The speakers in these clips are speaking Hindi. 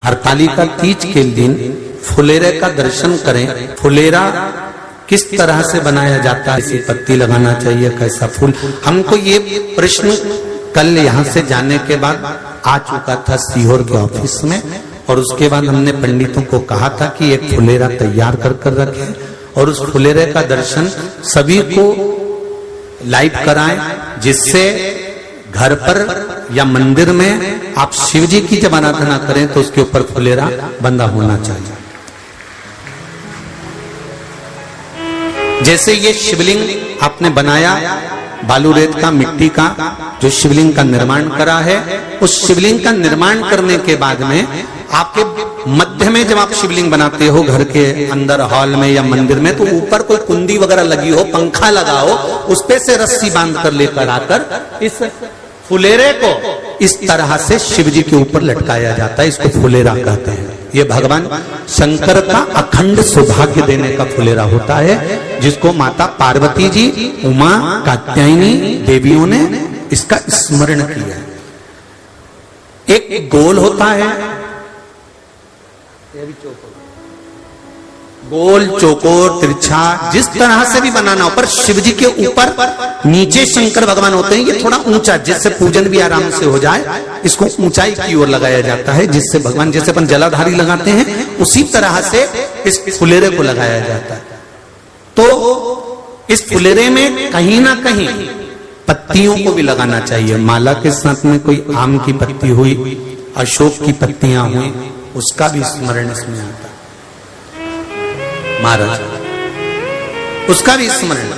हरतालिका तीज के दिन फुलेरे का दर्शन करें। फुलेरा किस तरह से बनाया जाता है, इसी पत्ती लगाना चाहिए, कैसा फूल, हमको ये प्रश्न कल यहाँ से जाने के बाद आ चुका था सीहोर के ऑफिस में। और उसके बाद हमने पंडितों को कहा था कि एक फुलेरा तैयार कर कर रखें और उस फुलेरे का दर्शन सभी को लाइव कराएं, जिससे घर पर या मंदिर में आप शिव जी की जब आराधना करें तो उसके ऊपर फुलेरा बंधा होना चाहिए। जैसे ये शिवलिंग आपने बनाया बालू रेत का, मिट्टी का, जो शिवलिंग का निर्माण करा है, उस शिवलिंग का निर्माण करने के बाद में आपके मध्य में जब आप शिवलिंग बनाते हो घर के अंदर हॉल में या मंदिर में, तो ऊपर कोई कुंडी वगैरह लगी हो, पंखा लगा हो, उस पे से रस्सी बांध कर लेकर आकर इस फुलेरे को इस तरह से शिव जी के ऊपर लटकाया जाता है। इसको फुलेरा कहते हैं। ये भगवान शंकर का अखंड सौभाग्य देने का फुलेरा होता है, जिसको माता पार्वती जी, उमा, कात्यायनी देवियों ने इसका स्मरण किया। एक गोल होता है, गोल, चौकोर, तिरछा, जिस तरह से भी बनाना हो, पर शिव जी के ऊपर नीचे शंकर भगवान होते हैं। ये थोड़ा ऊंचा, जिससे पूजन भी आराम से हो जाए, इसको ऊंचाई की ओर लगाया जाता है, जिससे भगवान, जैसे अपन जलाधारी लगाते हैं उसी तरह से इस फुलेरे को लगाया जाता है। तो इस फुलेरे में कहीं ना कहीं पत्तियों को भी लगाना चाहिए। माला के साथ में कोई आम की पत्ती हुई, अशोक की पत्तियां हुई, उसका भी स्मरण इसमें आता है महाराज, उसका भी स्मरण।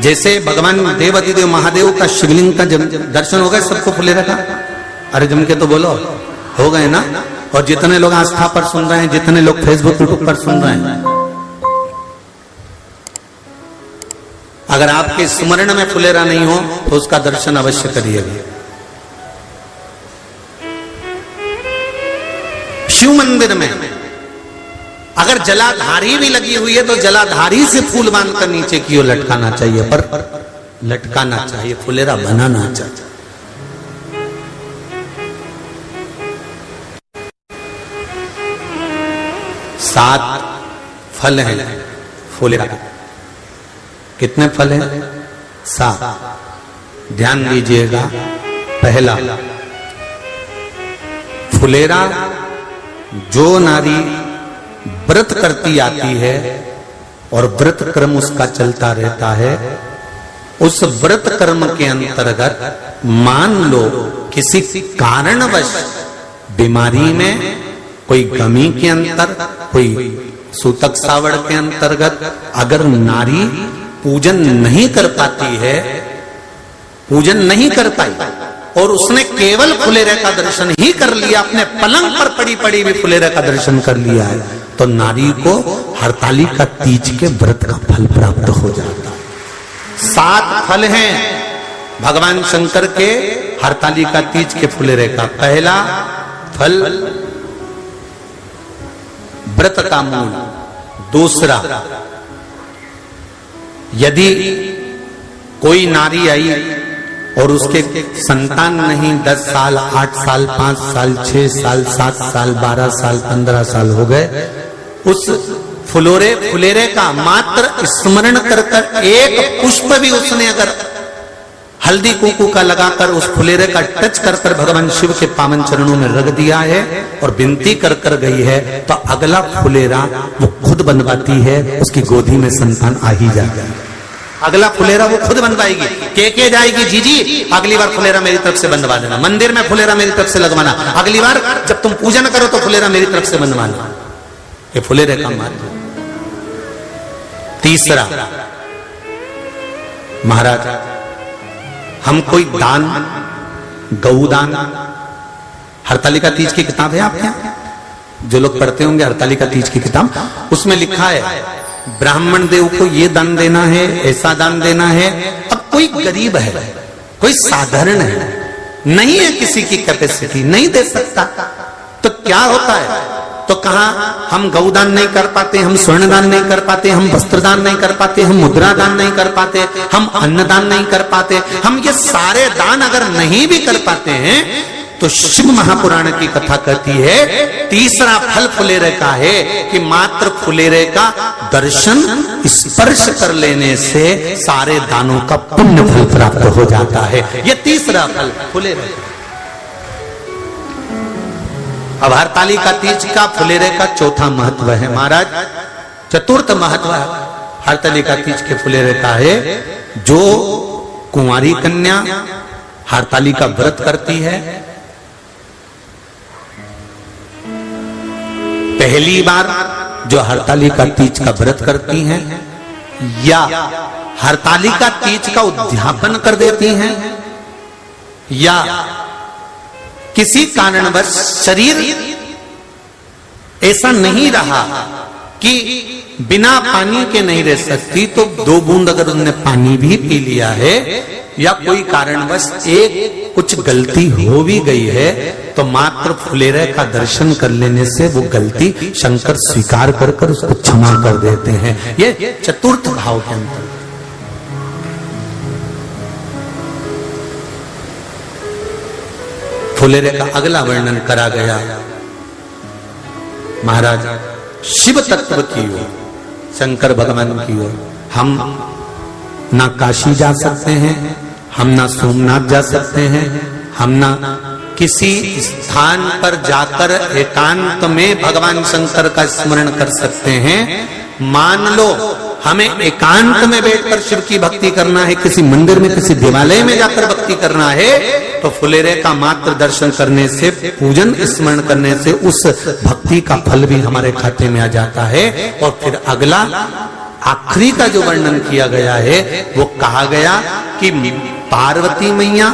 जैसे भगवान देवाधिदेव महादेव का शिवलिंग का दर्शन हो गए सबको फुलेरा का? अरे जम के तो बोलो, हो गए ना? और जितने लोग आस्था पर सुन रहे हैं, जितने लोग फेसबुक यूट्यूब पर सुन रहे हैं, अगर आपके स्मरण में फुलेरा नहीं हो तो उसका दर्शन अवश्य करिएगा। शिव मंदिर में अगर जलाधारी भी लगी हुई है तो जलाधारी से फूल बांधकर नीचे की ओर लटकाना चाहिए, पर लटकाना चाहिए, फुलेरा बनाना चाहिए। सात फल हैं फुलेरा। कितने फल हैं? 7। ध्यान दीजिएगा। पहला, फुलेरा जो नारी व्रत करती आती है और व्रत कर्म उसका चलता रहता है, उस व्रत कर्म के अंतर्गत मान लो किसी कारणवश बीमारी में, कोई गमी के अंतर, कोई सूतक सावड़ के अंतर्गत अगर नारी पूजन नहीं कर पाती है, पूजन नहीं कर पाई और उसने केवल फुलेरे का दर्शन ही कर लिया, अपने पलंग पर पड़ी पड़ी भी फुलेरे का दर्शन कर लिया है, तो नारी को हरतालिका तीज के व्रत का फल प्राप्त हो जाता है। 7 फल हैं भगवान शंकर के हरतालिका तीज के फुलेरे का। पहला फल व्रत का मूल। दूसरा, यदि कोई नारी आई और उसके संतान नहीं, 10 साल, 8 साल, 5 साल, 6 साल, 7 साल, 12 साल, 15 साल हो गए, उस फुलेरे का मात्र स्मरण कर कर एक पुष्प भी उसने अगर हल्दी कुंकू का लगाकर उस फुलेरे का टच कर कर भगवान शिव के पावन चरणों में रख दिया है और विनती कर कर गई है, तो अगला फुलेरा वो खुद बनवाती है, उसकी गोदी में संतान आ ही जाता है। अगला फुलेरा वो खुद बनवाएगी, के जाएगी, जीजी अगली बार फुलेरा मेरी तरफ से बनवा देना, मंदिर में फुलेरा मेरी तरफ से लगवाना, अगली बार जब तुम पूजन करो तो फुलेरा मेरी तरफ से बनवाना। ये फुलेरे का महत्व। तीसरा, महाराज हम कोई दान, गौदान, हरतालिका तीज की किताब है आपके यहाँ, जो लोग पढ़ते होंगे हरतालिका तीज की किताब, उसमें लिखा है ब्राह्मण देव को ये दान देना है, ऐसा दान देना है। अब कोई गरीब है, कोई साधारण है, नहीं है किसी की कैपेसिटी, नहीं दे सकता, तो क्या होता है? तो कहा हम गौदान नहीं कर पाते, हम स्वर्णदान नहीं कर पाते, हम वस्त्रदान नहीं कर पाते, हम मुद्रा दान नहीं कर पाते, हम अन्नदान नहीं कर पाते, हम ये सारे दान अगर नहीं भी कर पाते हैं तो शिव महापुराण की कथा कहती है तीसरा फल फुलेरे का है कि मात्र फुलेरे का दर्शन स्पर्श कर लेने से सारे दानों का पुण्य फल प्राप्त हो जाता है। यह तीसरा फल फुलेरे। अब हरतालिका तीज का फुलेरे का चौथा महत्व है महाराज। चतुर्थ महत्व हरतालिका तीज के फुलेरे का है, जो कुंवारी कन्या हरतालिका व्रत करती है, पहली बार जो हरतालिका तीज का व्रत करती हैं या हरतालिका तीज का उद्यापन कर देती हैं या किसी कारणवश शरीर ऐसा नहीं रहा कि बिना पानी के नहीं रह सकती, तो 2 बूंद अगर उन्होंने पानी भी पी लिया है या कोई कारणवश एक कुछ गलती हो भी गई है, तो मात्र फुलेरे का दर्शन कर लेने से वो गलती शंकर स्वीकार कर कर उसको क्षमा कर देते हैं। ये चतुर्थ भाव के अंतर। फुलेरे का अगला वर्णन करा गया महाराज शिव तत्व की ओर, शंकर भगवान की ओर। हम ना काशी जा सकते हैं, हम ना सोमनाथ जा सकते हैं, हम ना किसी स्थान पर जाकर एकांत में भगवान शंकर का स्मरण कर सकते हैं। मान लो हमें एकांत में बैठकर शिव की भक्ति करना है, किसी मंदिर में किसी देवालय में जाकर भक्ति करना है, तो फुलेरे का मात्र दर्शन करने से, पूजन स्मरण करने से उस भक्ति का फल भी हमारे खाते में आ जाता है। और फिर अगला आखिरी का जो वर्णन किया गया है वो कहा गया कि पार्वती मैया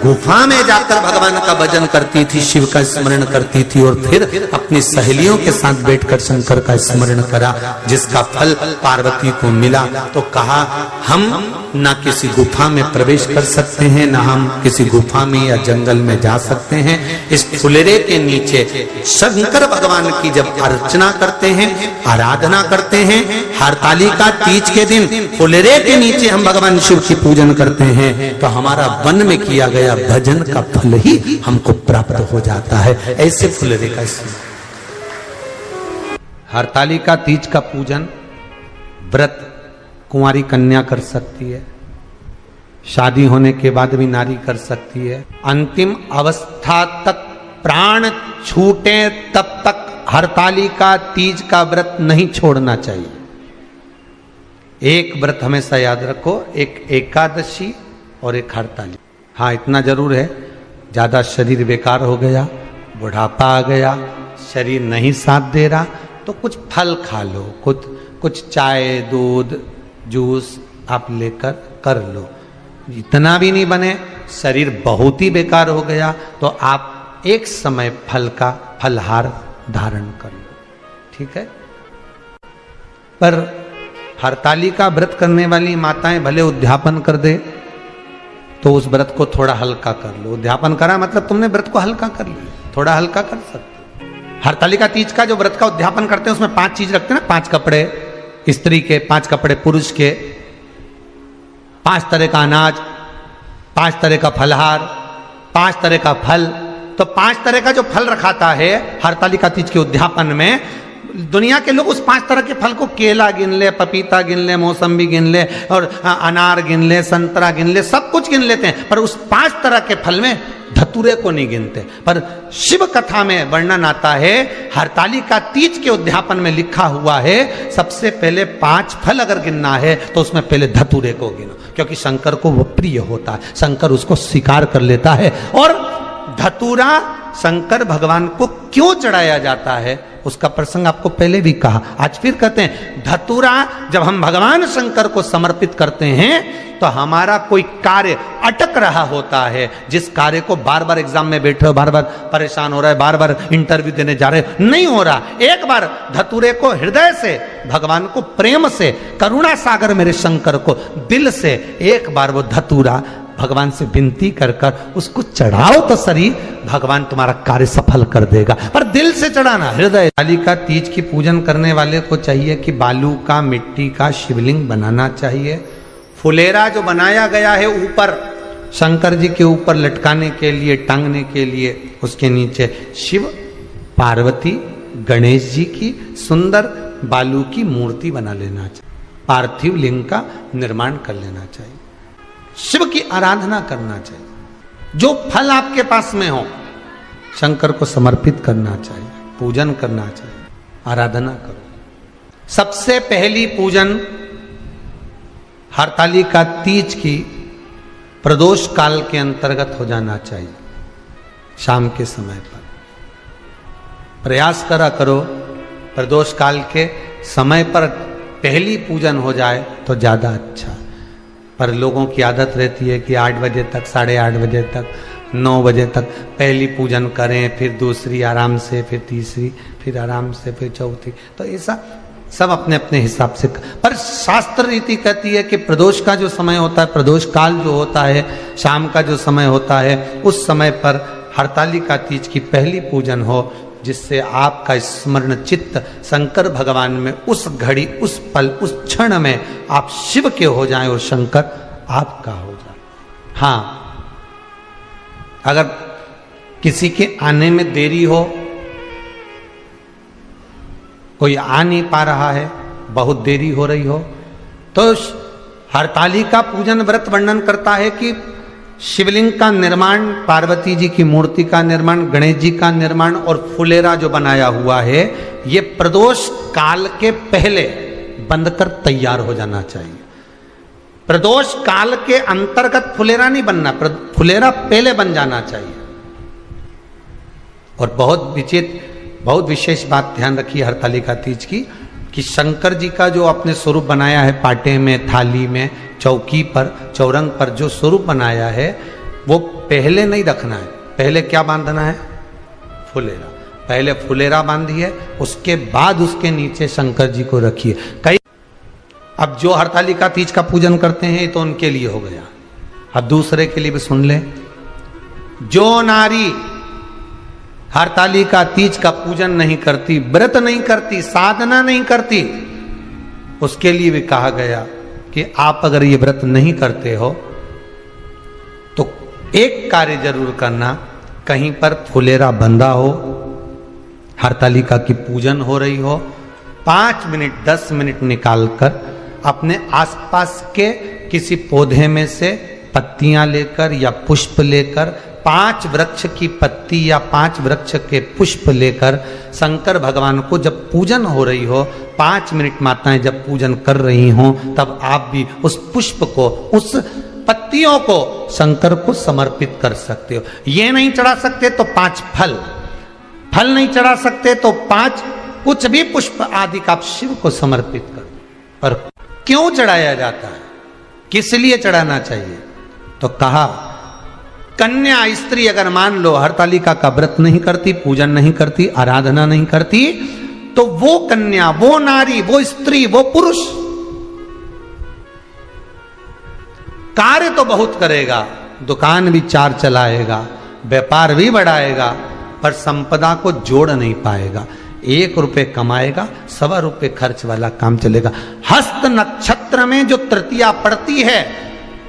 गुफा में जाकर भगवान का भजन करती थी, शिव का स्मरण करती थी और फिर अपनी सहेलियों के साथ बैठकर शंकर का स्मरण करा, जिसका फल पार्वती को मिला। तो कहा हम ना किसी गुफा में प्रवेश कर सकते हैं, ना हम किसी गुफा में या जंगल में जा सकते हैं। इस फुलेरे के नीचे शंकर भगवान की जब अर्चना करते हैं, आराधना करते हैं, हरतालिका तीज के दिन फुलेरे के नीचे हम भगवान शिव की पूजन करते हैं, तो हमारा वन में किया गया भजन का फल ही हमको प्राप्त हो जाता है। ऐसे फुलेरे का हरतालिका तीज का पूजन व्रत कुंवारी कन्या कर सकती है, शादी होने के बाद भी नारी कर सकती है। अंतिम अवस्था तक प्राण छूटे तब तक हरतालिका तीज का व्रत नहीं छोड़ना चाहिए। एक व्रत हमेशा याद रखो, एक एकादशी और एक हरतालिका। हाँ इतना जरूर है, ज्यादा शरीर बेकार हो गया, बुढ़ापा आ गया, शरीर नहीं साथ दे रहा, तो कुछ फल खा लो, कुछ चाय दूध जूस आप लेकर कर लो। इतना भी नहीं बने, शरीर बहुत ही बेकार हो गया, तो आप एक समय फल का फलहार धारण कर लो, ठीक है। पर हरतालिका व्रत करने वाली माताएं भले उद्यापन कर दे तो उस व्रत को थोड़ा हल्का कर लो। उद्यापन करा मतलब तुमने व्रत को हल्का कर लिया, थोड़ा हल्का कर सकते। हरतालिका तीज का जो व्रत का उद्यापन करते हैं उसमें 5 चीज रखते हैं ना, 5 कपड़े स्त्री के, 5 कपड़े पुरुष के, 5 तरह का अनाज, 5 तरह का फलहार, 5 तरह का फल। तो 5 तरह का जो फल रखाता है हरतालिका तीज के उद्यापन में, दुनिया के लोग उस 5 तरह के फल को केला गिन ले, पपीता गिन ले, मौसम्बी गिन ले और अनार गिन ले, संतरा गिन ले, सब कुछ गिन लेते हैं, पर उस 5 तरह के फल में धतूरे को नहीं गिनते। पर शिव कथा में वर्णन आता है, हरतालिका तीज के उद्यापन में लिखा हुआ है सबसे पहले 5 फल अगर गिनना है तो उसमें पहले धतूरे को गिनो, क्योंकि शंकर को वो प्रिय होता है, शंकर उसको स्वीकार कर लेता है। और धतूरा शंकर भगवान को क्यों चढ़ाया जाता है उसका प्रसंग आपको पहले भी कहा, आज फिर कहते हैं। धतूरा जब हम भगवान शंकर को समर्पित करते हैं तो हमारा कोई कार्य अटक रहा होता है, जिस कार्य को बार बार एग्जाम में बैठे हो, बार बार परेशान हो रहा है, बार बार इंटरव्यू देने जा रहे हो, नहीं हो रहा, एक बार धतूरे को हृदय से भगवान को प्रेम से, करुणा सागर मेरे शंकर को दिल से एक बार वो धतूरा भगवान से विनती कर कर उसको चढ़ाओ तो सही, भगवान तुम्हारा कार्य सफल कर देगा। पर दिल से चढ़ाना, हृदय। हरतालिका तीज की पूजन करने वाले को चाहिए कि बालू का, मिट्टी का शिवलिंग बनाना चाहिए। फुलेरा जो बनाया गया है ऊपर शंकर जी के ऊपर लटकाने के लिए, टांगने के लिए उसके नीचे शिव, पार्वती, गणेश जी की सुंदर बालू की मूर्ति बना लेना चाहिए। पार्थिव लिंग का निर्माण कर लेना चाहिए। शिव की आराधना करना चाहिए। जो फल आपके पास में हो शंकर को समर्पित करना चाहिए, पूजन करना चाहिए, आराधना करो। सबसे पहली पूजन हरतालिका तीज की प्रदोष काल के अंतर्गत हो जाना चाहिए। शाम के समय पर प्रयास करा करो प्रदोष काल के समय पर पहली पूजन हो जाए तो ज्यादा अच्छा। पर लोगों की आदत रहती है कि 8 बजे तक, 8:30 बजे तक, 9 बजे तक पहली पूजन करें, फिर दूसरी आराम से, फिर तीसरी, फिर आराम से, फिर चौथी। तो ऐसा सब अपने अपने हिसाब से। पर शास्त्र रीति कहती है कि प्रदोष का जो समय होता है, प्रदोष काल जो होता है, शाम का जो समय होता है, उस समय पर हरतालिका तीज की पहली पूजन हो, जिससे आपका स्मरण चित्त शंकर भगवान में उस घड़ी, उस पल, उस क्षण में आप शिव के हो जाएं और शंकर आपका हो जाए। हाँ, अगर किसी के आने में देरी हो, कोई आ नहीं पा रहा है, बहुत देरी हो रही हो, तो हरतालिका पूजन व्रत वर्णन करता है कि शिवलिंग का निर्माण, पार्वती जी की मूर्ति का निर्माण, गणेश जी का निर्माण और फुलेरा जो बनाया हुआ है, ये प्रदोष काल के पहले बनकर तैयार हो जाना चाहिए। प्रदोष काल के अंतर्गत फुलेरा नहीं बनना, फुलेरा पहले बन जाना चाहिए। और बहुत विशेष बात ध्यान रखिए हरतालिका तीज की, कि शंकर जी का जो अपने स्वरूप बनाया है, पाटे में, थाली में, चौकी पर, चौरंग पर जो स्वरूप बनाया है, वो पहले नहीं रखना है। पहले क्या बांधना है? फुलेरा। पहले फुलेरा बांधिए, उसके बाद उसके नीचे शंकर जी को रखिए। कई अब जो हरतालिका तीज का पूजन करते हैं तो उनके लिए हो गया, अब दूसरे के लिए भी सुन ले। जो नारी हरतालिका तीज का पूजन नहीं करती, व्रत नहीं करती, साधना नहीं करती, उसके लिए भी कहा गया कि आप अगर ये व्रत नहीं करते हो तो एक कार्य जरूर करना, कहीं पर फुलेरा बंधा हो, हरतालिका की पूजन हो रही हो, 5 मिनट 10 मिनट निकालकर अपने आसपास के किसी पौधे में से पत्तियां लेकर या पुष्प लेकर, 5 वृक्ष की पत्ती या 5 वृक्ष के पुष्प लेकर शंकर भगवान को जब पूजन हो रही हो, 5 मिनट माताएं जब पूजन कर रही हों, तब आप भी उस पुष्प को, उस पत्तियों को शंकर को समर्पित कर सकते हो। ये नहीं चढ़ा सकते तो 5 फल नहीं चढ़ा सकते तो 5 कुछ भी पुष्प आदि का आप शिव को समर्पित कर। पर क्यों चढ़ाया जाता है, किस लिए चढ़ाना चाहिए? तो कहा कन्या स्त्री अगर मान लो हरतालिका का व्रत नहीं करती, पूजन नहीं करती, आराधना नहीं करती, तो वो कन्या, वो नारी, वो स्त्री, वो पुरुष कार्य तो बहुत करेगा, दुकान भी 4 चलाएगा, व्यापार भी बढ़ाएगा, पर संपदा को जोड़ नहीं पाएगा। 1 रुपए कमाएगा, 1.25 रुपए खर्च वाला काम चलेगा। हस्त नक्षत्र में जो तृतीया पड़ती है,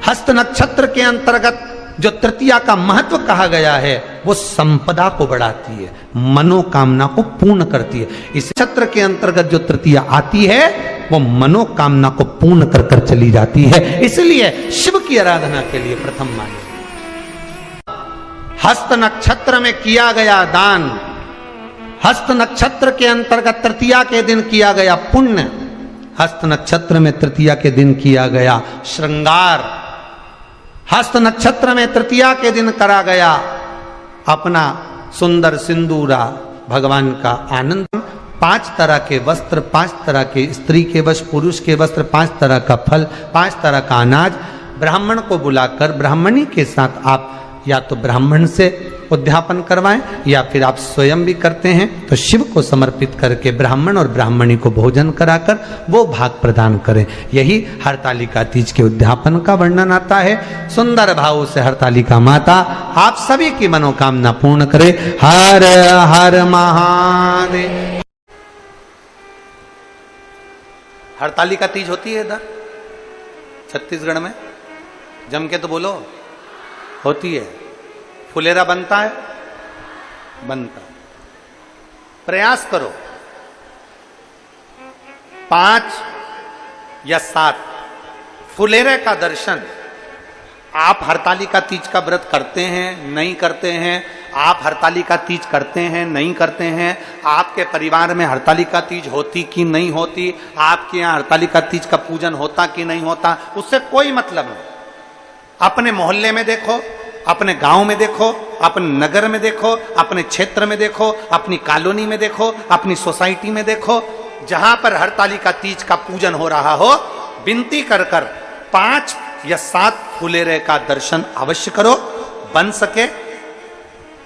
हस्त नक्षत्र के अंतर्गत जो तृतीया का महत्व कहा गया है, वो संपदा को बढ़ाती है, मनोकामना को पूर्ण करती है। इस नक्षत्र के अंतर्गत जो तृतीया आती है, वो मनोकामना को पूर्ण कर कर चली जाती है। इसलिए शिव की आराधना के लिए प्रथम माने। हस्त नक्षत्र में किया गया दान, हस्त नक्षत्र के अंतर्गत तृतीया के दिन किया गया पुण्य, हस्त नक्षत्र में तृतीया के दिन किया गया श्रृंगार, हस्त नक्षत्र में तृतीया के दिन करा गया अपना सुंदर सिंदूरा, भगवान का आनंद, 5 तरह के वस्त्र, 5 तरह के स्त्री के वस्त्र, पुरुष के वस्त्र, 5 तरह का फल, 5 तरह का अनाज, ब्राह्मण को बुलाकर ब्राह्मणी के साथ आप या तो ब्राह्मण से उद्यापन करवाएं या फिर आप स्वयं भी करते हैं तो शिव को समर्पित करके ब्राह्मण और ब्राह्मणी को भोजन कराकर वो भाग प्रदान करें। यही हरतालिका तीज के उद्यापन का वर्णन आता है। सुंदर भाव से हरतालिका माता आप सभी की मनोकामना पूर्ण करे। हर हर महादेव। हरतालिका तीज होती है इधर छत्तीसगढ़ में, जम के तो बोलो। होती है। फुलेरा बनता है, बनता है। प्रयास करो 5 या 7 फुलेरे का दर्शन। आप हरतालिका तीज का व्रत करते हैं, नहीं करते हैं, आप हरतालिका तीज करते हैं, नहीं करते हैं, आपके परिवार में हरतालिका तीज होती कि नहीं होती, आपके यहाँ हरतालिका तीज का पूजन होता कि नहीं होता, उससे कोई मतलब नहीं। अपने मोहल्ले में देखो, अपने गांव में देखो, अपने नगर में देखो, अपने क्षेत्र में देखो, अपनी कॉलोनी में देखो, अपनी सोसाइटी में देखो, जहां पर हरतालिका तीज का पूजन हो रहा हो, विनती कर कर 5 या 7 फुलेरे का दर्शन अवश्य करो। बन सके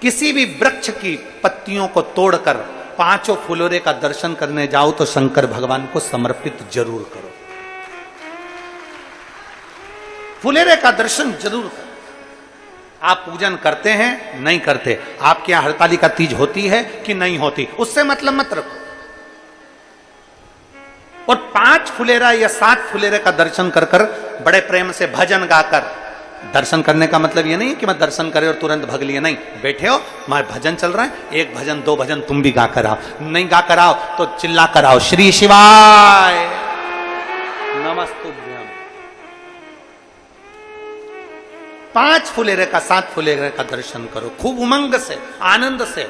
किसी भी वृक्ष की पत्तियों को तोड़कर 5 फुलेरे का दर्शन करने जाओ तो शंकर भगवान को समर्पित जरूर करो। फुलेरे का दर्शन जरूर करो। आप पूजन करते हैं, नहीं करते, आपके यहां हरतालिका तीज होती है कि नहीं होती, उससे मतलब मत रखो। और 5 फुलेरा या 7 फुलेरे का दर्शन कर कर बड़े प्रेम से भजन गाकर, दर्शन करने का मतलब ये नहीं कि मैं दर्शन करे और तुरंत भग लिए, नहीं, बैठे हो, मैं भजन चल रहा है, 1 भजन 2 भजन तुम भी गा कर आओ, नहीं गा कर आओ तो चिल्ला कर आओ, श्री शिवाय नमस्तुभ्यम। 5 फुलेरे का 7 फुलेरे का दर्शन करो, खूब उमंग से, आनंद से,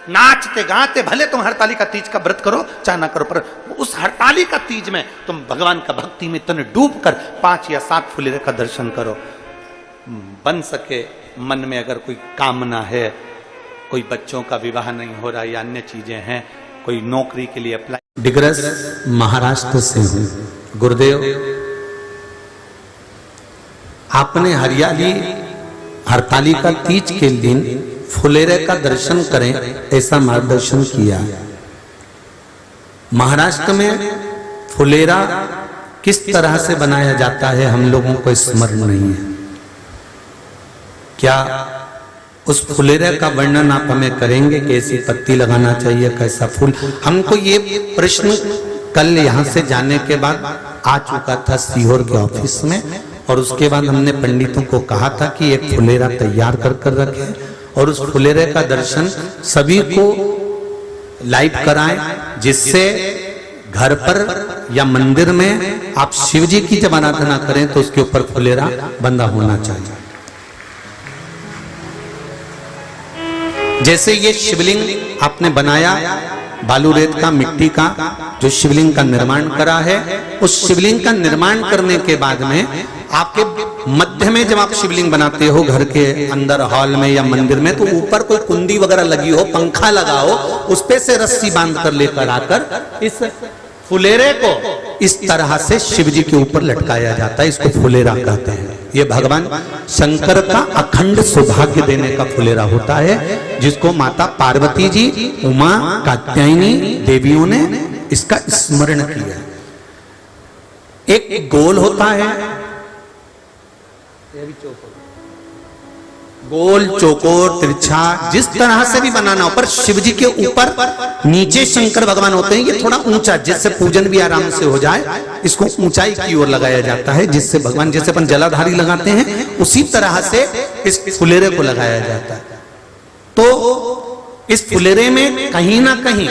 नाचते गाते। भले तुम हरतालिका तीज का व्रत करो चाहे ना करो, पर उस हरतालिका तीज में तुम भगवान का भक्ति में तन डूब कर 5 या 7 फुलेरे का दर्शन करो। बन सके मन में अगर कोई कामना है, कोई बच्चों का विवाह नहीं हो रहा या अन्य चीजें हैं, कोई नौकरी के लिए अप्लाई। डिग्रस महाराष्ट्र से हूं। गुरुदेव, आपने हरियाली हरतालिका तीज के दिन फुलेरे का दर्शन करें ऐसा मार्गदर्शन किया। महाराष्ट्र में फुलेरा किस तरह से बनाया जाता है हम लोगों को स्मरण नहीं है। क्या उस फुलेरे का वर्णन आप हमें करेंगे? कैसी पत्ती लगाना चाहिए, कैसा फूल? हमको ये प्रश्न कल यहाँ से जाने के बाद आ चुका था सीहोर के ऑफिस में, और उसके बाद हमने पंडितों को कहा था कि एक फुलेरा तैयार कर कर रखें और उस फुलेरे का दर्शन सभी को लाइव कराएं, जिससे घर पर या मंदिर में आप शिव जी की जब आराधना करें तो उसके ऊपर फुलेरा बंधा होना चाहिए। जैसे ये शिवलिंग आपने बनाया बालू रेत का, मिट्टी का, जो शिवलिंग का निर्माण करा है, उस शिवलिंग का निर्माण करने के बाद में आपके मध्य में जब आप शिवलिंग बनाते हो घर के अंदर हॉल में या मंदिर में, तो ऊपर कोई कुंडी वगैरह लगी हो, पंखा लगा हो, उस पे से रस्सी बांध कर लेकर आकर इस फुलेरे को इस तरह से शिव जी के ऊपर लटकाया जाता है। इसको फुलेरा कहते हैं। ये भगवान शंकर का अखंड सौभाग्य देने का फुलेरा होता है, जिसको माता पार्वती जी, उमा, कात्यायनी देवियों ने इसका स्मरण किया। एक गोल होता है, गोल, चौकोर, तिरछा, जिस तरह से भी बनाना हो, पर शिव जी के ऊपर नीचे शंकर भगवान होते हैं। ये थोड़ा ऊंचा, जिससे पूजन भी आराम से हो जाए, इसको ऊंचाई की ओर लगाया जाता है, जिससे भगवान, जैसे अपन जलाधारी लगाते हैं, उसी तरह से इस फुलेरे को लगाया जाता है। तो इस फुलेरे में कहीं ना कहीं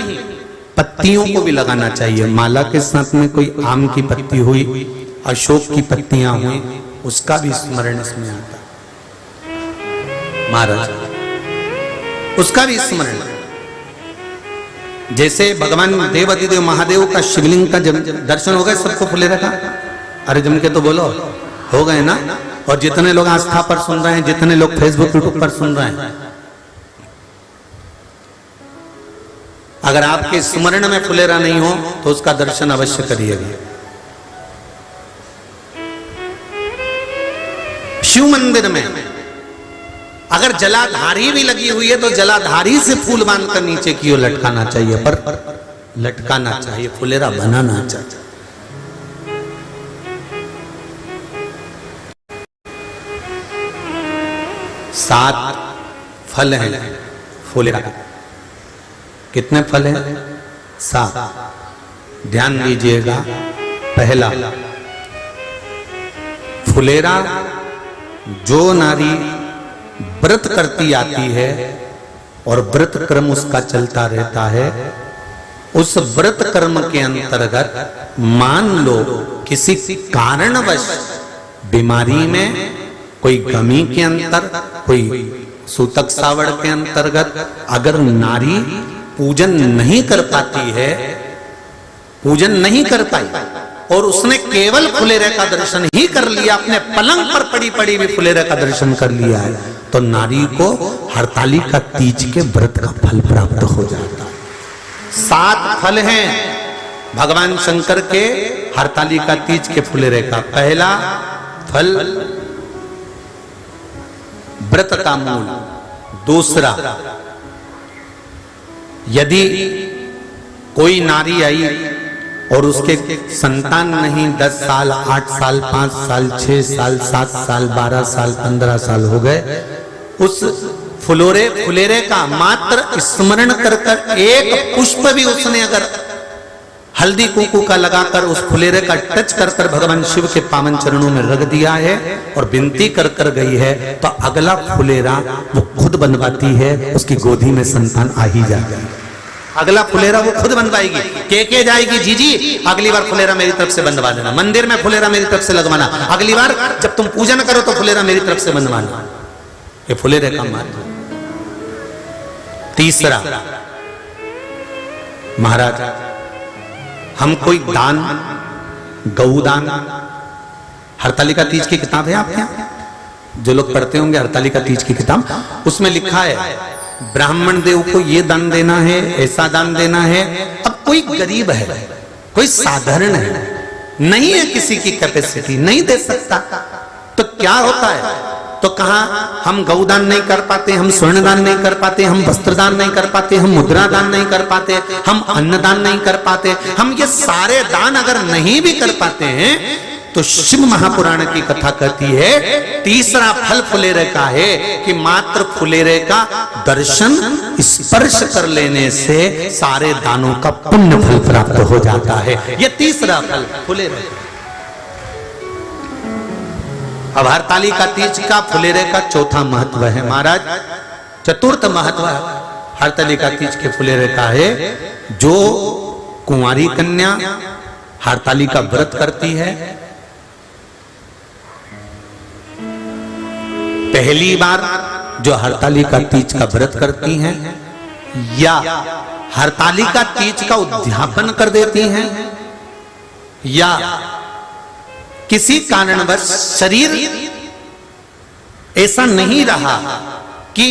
पत्तियों को भी लगाना चाहिए। माला के साथ में कोई आम की पत्ती हुई, अशोक की पत्तियां हुई, उसका भी स्मरण इसमें आता है महाराज, उसका भी स्मरण। जैसे भगवान देवाधिदेव महादेव का शिवलिंग का जब दर्शन हो गए सबको फुलेरा का, अरे जम के तो बोलो, हो गए ना? और जितने लोग आस्था पर सुन रहे हैं, जितने लोग फेसबुक यूट्यूब पर सुन रहे हैं, अगर आपके स्मरण में फुलेरा नहीं हो तो उसका दर्शन अवश्य करिएगा। शिव मंदिर में अगर जलाधारी भी लगी हुई है तो जलाधारी से फूल बांधकर नीचे की ओर लटकाना चाहिए, पर लटकाना चाहिए, फुलेरा बनाना चाहिए। सात फल हैं फुलेरा के। कितने फल हैं? 7। ध्यान दीजिएगा। पहला, फुलेरा जो नारी व्रत करती आती है और व्रत क्रम उसका चलता रहता है, उस व्रत कर्म के अंतर्गत मान लो किसी कारणवश बीमारी में, कोई गमी के अंतर, कोई सूतक सावड़ के अंतर्गत अगर नारी पूजन नहीं कर पाती है, पूजन नहीं कर पाई और उसने केवल फुलेरे का दर्शन ही कर लिया, अपने पलंग पर पड़ी पड़ी भी फुलेरे का दर्शन कर लिया है, तो नारी को हरतालिका तीज के व्रत का फल प्राप्त हो जाता है। 7 फल हैं भगवान शंकर के हरतालिका तीज के फुलेरे का। पहला फल व्रत का मूल। दूसरा, यदि कोई नारी आई और उसके संतान नहीं, 10 साल, 8 साल, 5 साल, 6 साल, 7 साल, 12 साल, 15 साल हो गए, उस फुलेरे का मात्र स्मरण कर कर एक पुष्प भी उसने अगर हल्दी कुंकू का लगाकर उस फुलेरे का टच कर कर भगवान शिव के पावन चरणों में रख दिया है और विनती कर कर गई है, तो अगला फुलेरा वो खुद बनवाती है, उसकी गोदी में संतान आ ही जाएगा। अगला फुलेरा वो खुद बनवाएगी, के जाएगी, जीजी अगली बार फुलेरा मेरी तरफ से बनवा देना, मंदिर में फुलेरा मेरी तरफ से लगवाना, अगली बार जब तुम पूजन करो तो फुलेरा मेरी तरफ से बनवाना। ये फुलेरे का महत्व। तीसरा, महाराज हम कोई दान, गौदान, हरतालिका तीज की किताब है आपके यहाँ, जो लोग पढ़ते होंगे हरतालिका तीज की किताब, उसमें लिखा है ब्राह्मण देव को ये दान देना है, ऐसा दान देना है। अब कोई गरीब है, कोई साधारण है, नहीं है किसी की कैपेसिटी, नहीं दे सकता, तो क्या होता है? तो कहा हम गौदान नहीं कर पाते, हम स्वर्णदान नहीं कर पाते, हम वस्त्रदान नहीं कर पाते, हम मुद्रा दान नहीं कर पाते, हम अन्नदान नहीं कर पाते, हम ये सारे दान अगर नहीं भी कर पाते हैं तो शिव महापुराण की कथा कहती है तीसरा फल फुलेरे का है कि मात्र फुलेरे का दर्शन स्पर्श कर लेने से सारे दानों का पुण्य फल प्राप्त हो जाता है। ये तीसरा फल फुलेरे। अब हरतालिका तीज का फुलेरे का चौथा महत्व है महाराज। चतुर्थ महत्व हरतालिका तीज के फुलेरे का है, जो कुंवारी कन्या हरतालिका व्रत करती है, पहली बार जो हरतालिका तीज का व्रत करती हैं या हरतालिका तीज का उद्यापन कर देती हैं या किसी कारणवश शरीर ऐसा नहीं रहा कि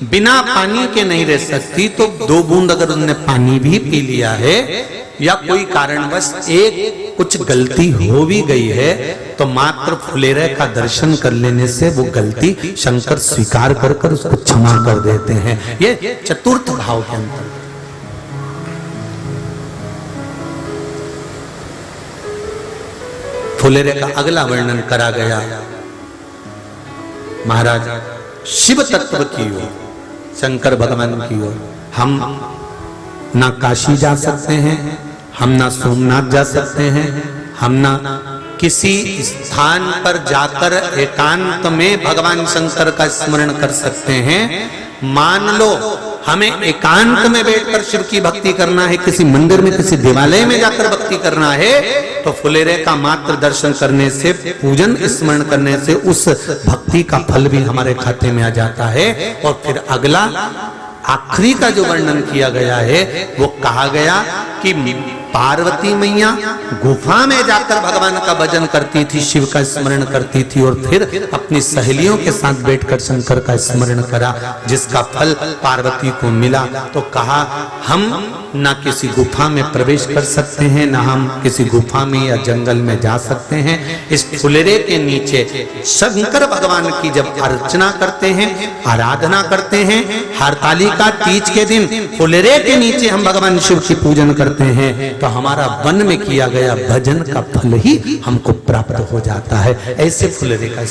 बिना पानी के नहीं रह सकती, तो 2 बूंद अगर उन्होंने पानी भी पी लिया है या कोई कारणवश एक कुछ गलती हो भी गई है, तो मात्र फुलेरे का दर्शन कर लेने से वो गलती शंकर स्वीकार कर कर उसको क्षमा कर देते हैं। ये चतुर्थ भाव के अंतर। फुलेरे का अगला वर्णन करा गया महाराज शिव तत्व की ओर, शंकर भगवान की ओर। हम ना काशी जा सकते हैं, हम ना सोमनाथ जा सकते हैं, हम ना किसी स्थान पर जाकर एकांत में भगवान शंकर का स्मरण कर सकते हैं। मान लो हमें एकांत में बैठकर शिव की भक्ति करना है, किसी मंदिर में किसी देवालय में जाकर भक्ति करना है, तो फुलेरे का मात्र दर्शन करने से, पूजन स्मरण करने से उस भक्ति का फल भी हमारे खाते में आ जाता है। और फिर अगला आखिरी का जो वर्णन किया गया है वो कहा गया कि पार्वती मैया गुफा में जाकर भगवान का भजन करती थी, शिव का स्मरण करती थी और फिर अपनी सहेलियों के साथ बैठकर शंकर का स्मरण करा, जिसका फल पार्वती को मिला। तो कहा हम ना किसी गुफा में प्रवेश कर सकते हैं, ना हम किसी गुफा में या जंगल में जा सकते हैं। इस फुलेरे के नीचे शंकर भगवान की जब अर्चना करते हैं, आराधना करते हैं, हरतालिका तीज के दिन फुलेरे के नीचे हम भगवान शिव की पूजन करते हैं, तो हमारा वन में किया गया भजन का फल ही हमको प्राप्त हो जाता है। ऐसे फुलेरे का